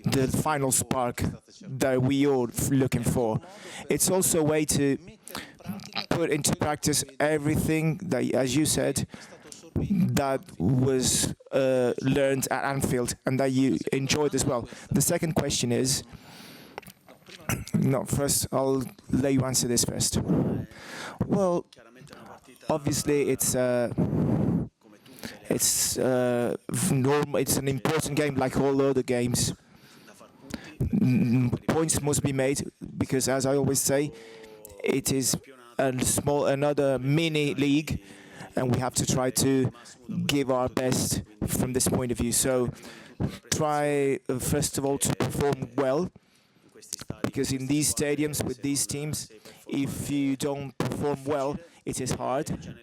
the final spark that we all looking for. It's also a way to put into practice everything that, as you said, that was learned at Anfield and that you enjoyed as well. The second question is, no, first I'll let you answer this first. Well, obviously it's normal. It's an important game, like all other games. Points must be made because, as I always say, it is another mini league, and we have to try to give our best from this point of view. So, try first of all to perform well, because in these stadiums with these teams, if you don't perform well, it is hard.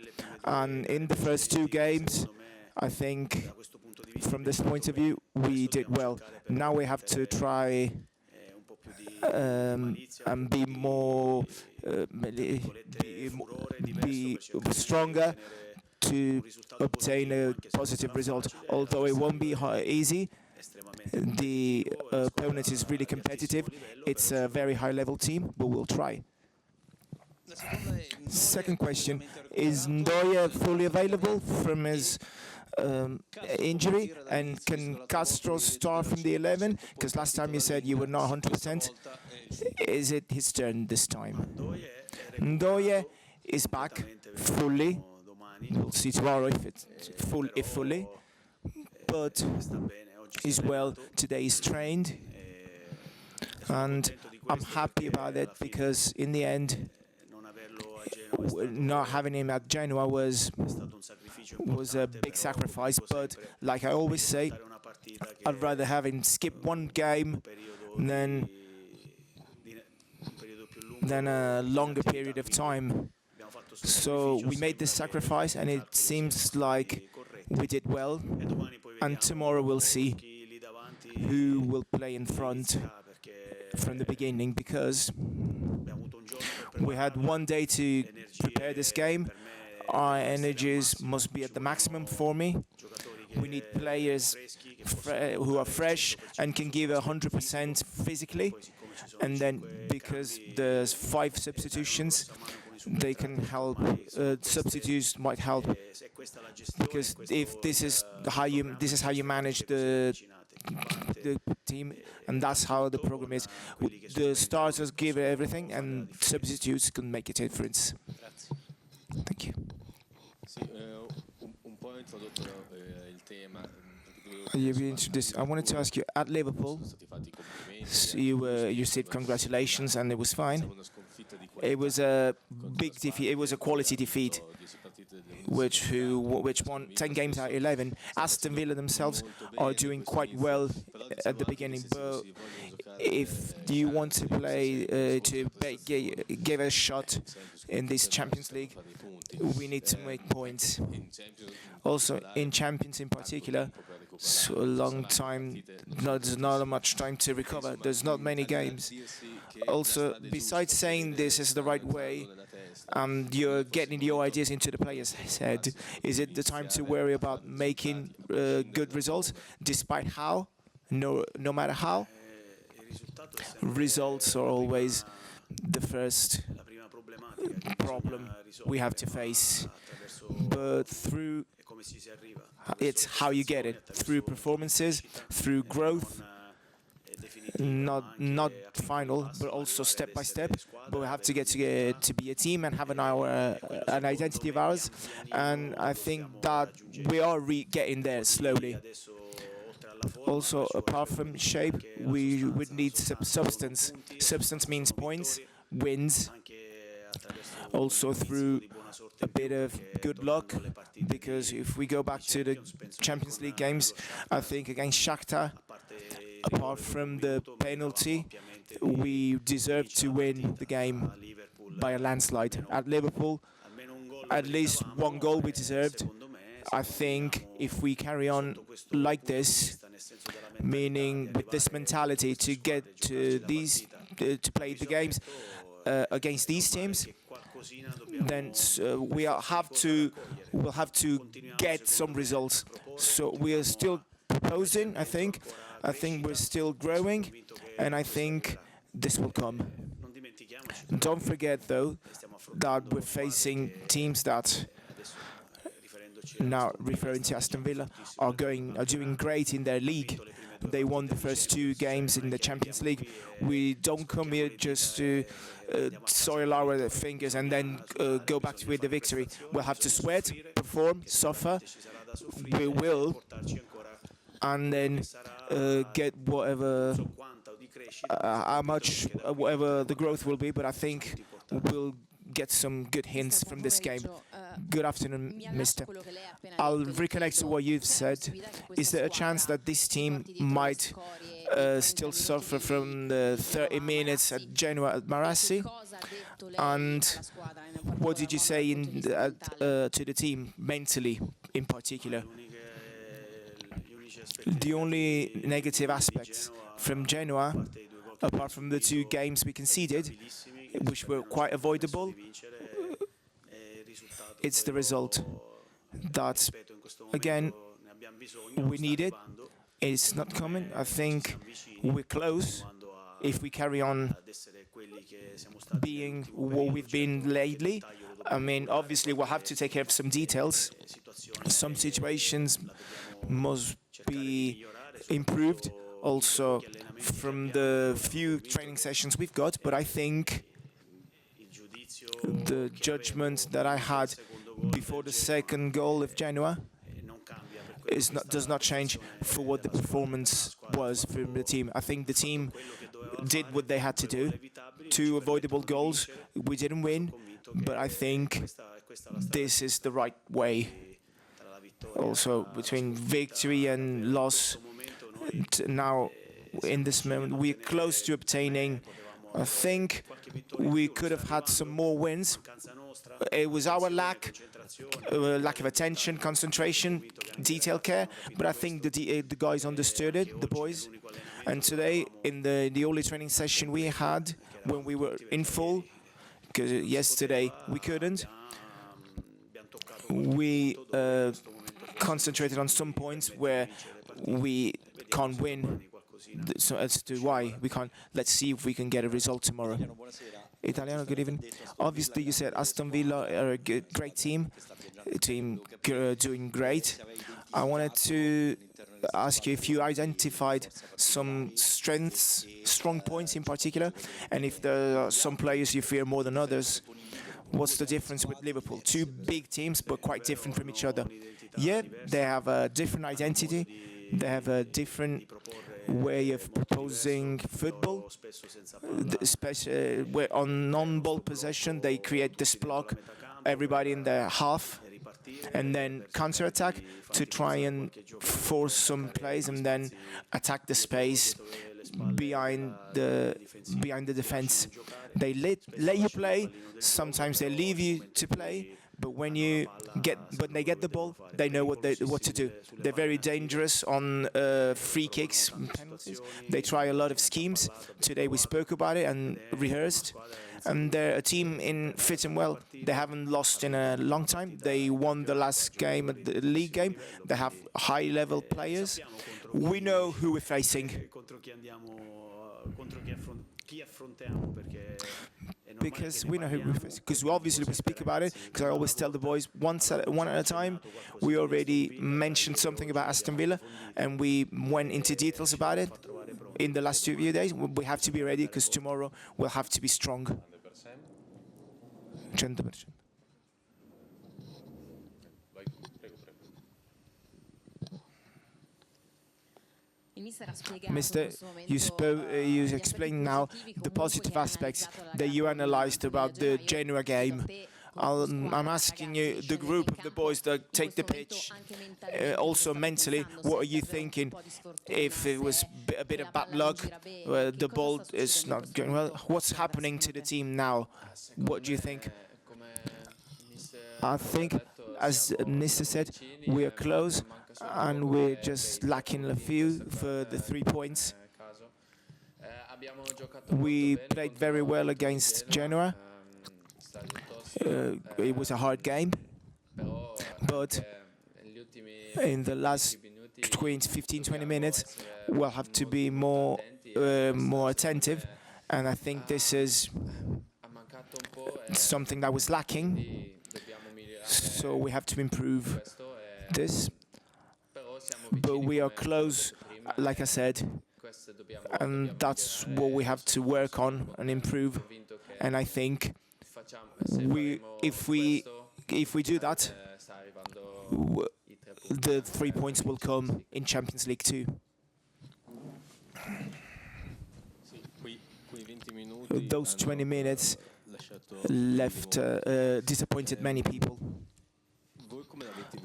And in the first two games, I think from this point of view, we did well. Now we have to try and be more, be stronger to obtain a positive result. Although it won't be easy, the opponent is really competitive. It's a very high-level team, but we'll try. Second question, is Ndoye fully available from his injury, and can Castro start from the 11? Because last time you said you were not 100%. Is it his turn this time? Ndoye is back fully. We'll see tomorrow if fully, but he's well. Today he's trained, and I'm happy about it because in the end, not having him at Genoa was a big sacrifice. But like I always say, I'd rather have him skip one game than a longer period of time. So we made this sacrifice, and it seems like we did well. And tomorrow we'll see who will play in front from the beginning, because we had one day to prepare this game. Our energies must be at the maximum for me. We need players who are fresh and can give 100% physically. And then, because there's 5 substitutions, they can help. Substitutes might help, because if this is how you manage the team, and that's how the program is. The starters give everything, and substitutes can make a difference. Thank you. You've introduced. I wanted to ask you, at Liverpool, you said congratulations, and it was fine. It was a big defeat. It was a quality defeat, which won 10 games out of 11. Aston Villa themselves are doing quite well at the beginning, but if you want to play give a shot in this Champions League, we need to make points. Also, in Champions in particular, so a long time. There's not much time to recover. There's not many games. Also, besides saying this is the right way, you're getting your ideas into the players' head, is it the time to worry about making good results, despite how, no matter how? Results are always the first problem we have to face, but it's how you get it, through performances, through growth, not final, but also step by step. But we have to get to be a team and have an identity of ours, and I think that we are getting there slowly. Also, apart from shape, we would need substance. Substance means points, wins, also through a bit of good luck, because if we go back to the Champions League games, I think against Shakhtar, apart from the penalty, we deserved to win the game by a landslide. At Liverpool, at least one goal we deserved. I think if we carry on like this, meaning with this mentality to get to these, to play the games against these teams, then we have to we'll have to get some results. So we are still proposing, I think. I think we're still growing, and I think this will come. Don't forget, though, that we're facing teams that, now referring to Aston Villa, are doing great in their league. They won the first 2 games in the Champions League. We don't come here just to soil our fingers and then go back with the victory. We'll have to sweat, perform, suffer. We will, and then get whatever, whatever the growth will be. But I think we'll get some good hints from this game. Good afternoon, Mister. I'll reconnect to what you've said. Is there a chance that this team might still suffer from the 30 minutes at Genoa at Marassi? And what did you say to the team mentally, in particular? The only negative aspects from Genoa, apart from the 2 games we conceded, which were quite avoidable, it's the result that, again, we need it. It's not coming. I think we're close if we carry on being what we've been lately. I mean, obviously, we'll have to take care of some details. Some situations must be improved also from the few training sessions we've got, but I think the judgment that I had before the second goal of Genoa does not change for what the performance was from the team. I think the team did what they had to do. 2 avoidable goals. We didn't win, but I think this is the right way. Also, between victory and loss, now in this moment, we're close to obtaining. I think we could have had some more wins. It was our lack of attention, concentration, detail care, but I think the guys understood it, the boys. And today, in the only training session we had, when we were in full, because yesterday we couldn't, we concentrated on some points where we can't win. So as to why we can't, let's see if we can get a result tomorrow. Italiano, good evening. Obviously, you said Aston Villa are a great team doing great. I wanted to ask you if you identified some strengths, strong points in particular, and if there are some players you fear more than others. What's the difference with Liverpool? 2 big teams, but quite different from each other. Yeah, they have a different identity. They have a different way of proposing football, especially where on non-ball possession they create this block, everybody in their half, and then counter-attack to try and force some plays and then attack the space behind the defense. They let you play. Sometimes they leave you to play. But when they get the ball, they know what to do. They're very dangerous on free kicks and penalties. They try a lot of schemes. Today we spoke about it and rehearsed. And they're a team in fit and well. They haven't lost in a long time. They won the last game, the league game. They have high-level players. We know who we're facing. Because we know who we're facing. Because obviously we speak about it. Because I always tell the boys one at a time. We already mentioned something about Aston Villa, and we went into details about it in the last 2 days. We have to be ready because tomorrow we'll have to be strong. 100%. Mister, you explained now the positive aspects that you analyzed about the Genoa game. I'm asking you, the group of the boys that take the pitch, also mentally, what are you thinking? If it was a bit of bad luck, the ball is not going well, what's happening to the team now? What do you think? I think, as Mr. said, we are close and we're just lacking a few for the 3 points. We played very well against Genoa. It was a hard game, but in the last 15-20 minutes, we'll have to be more attentive, and I think this is something that was lacking. So we have to improve this, but we are close, like I said, and that's what we have to work on and improve. And I think if we do that, the 3 points will come in Champions League too. Those 20 minutes left disappointed many people.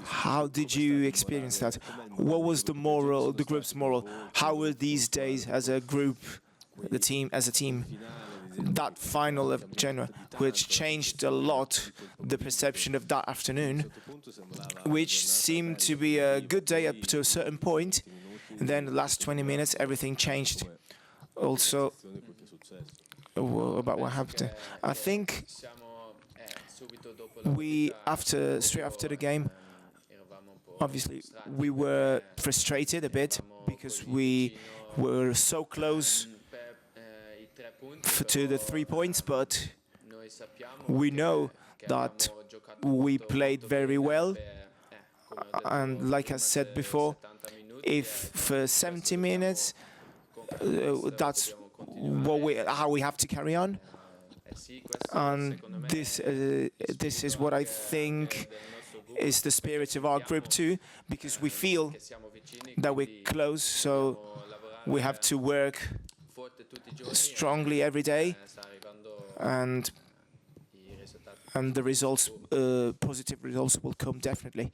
How did you experience that? What was the moral, the group's moral? How were these days as a group, the team, as a team? That final of Genoa, which changed a lot the perception of that afternoon, which seemed to be a good day up to a certain point, and then the last 20 minutes everything changed. Also, about what happened, I think straight after the game, obviously we were frustrated a bit because we were so close to the 3 points, but we know that we played very well, and like I said before, if for 70 minutes that's how we have to carry on, and this is what I think is the spirit of our group too, because we feel that we're close, so we have to work strongly every day, and the results, positive results, will come definitely.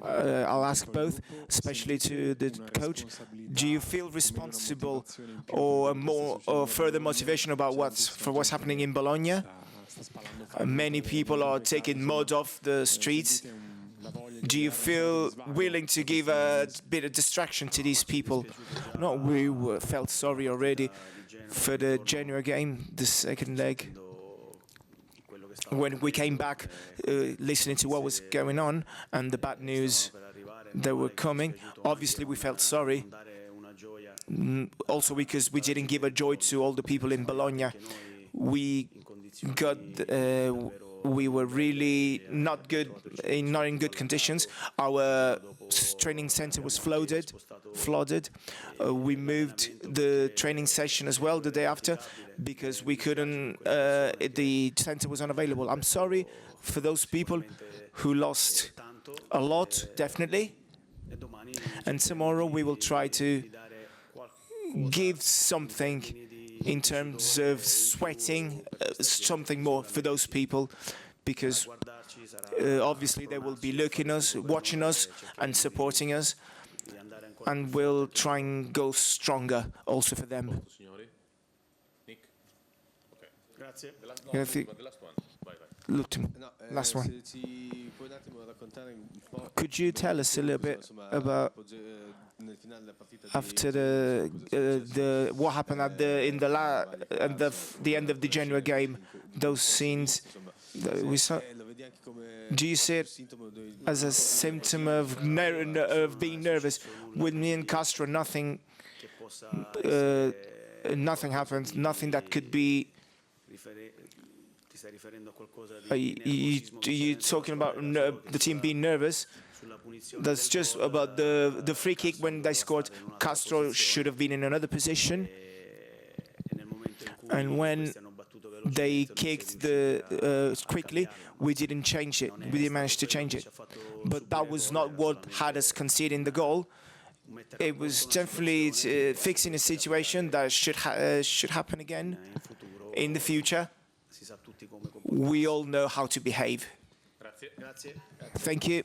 I'll ask both, especially to the coach. Do you feel responsible or further motivation about what's happening in Bologna? Many people are taking mud off the streets. Do you feel willing to give a bit of distraction to these people? No, we felt sorry already for the Genoa game, the second leg. When we came back, listening to what was going on and the bad news that were coming, obviously we felt sorry. Also because we didn't give a joy to all the people in Bologna. We were really not in good conditions. Our training center was flooded. We moved the training session as well the day after because we couldn't. The center was unavailable. I'm sorry for those people who lost a lot, definitely. And tomorrow we will try to give something in terms of sweating, something more for those people, because obviously they will be watching us and supporting us, and we'll try and go stronger also for them. Last one. Could you tell us a little bit about after the what happened at the end of the Genoa game? Those scenes that we saw. Do you see it as a symptom of being nervous? With me and Castro, nothing happened. Nothing that could be. Are you talking about the team being nervous? That's just about the free kick when they scored. Castro should have been in another position, and when they kicked quickly, we didn't change it. We didn't manage to change it. But that was not what had us conceding the goal. It was definitely fixing a situation that should happen again in the future. We all know how to behave. Thank you.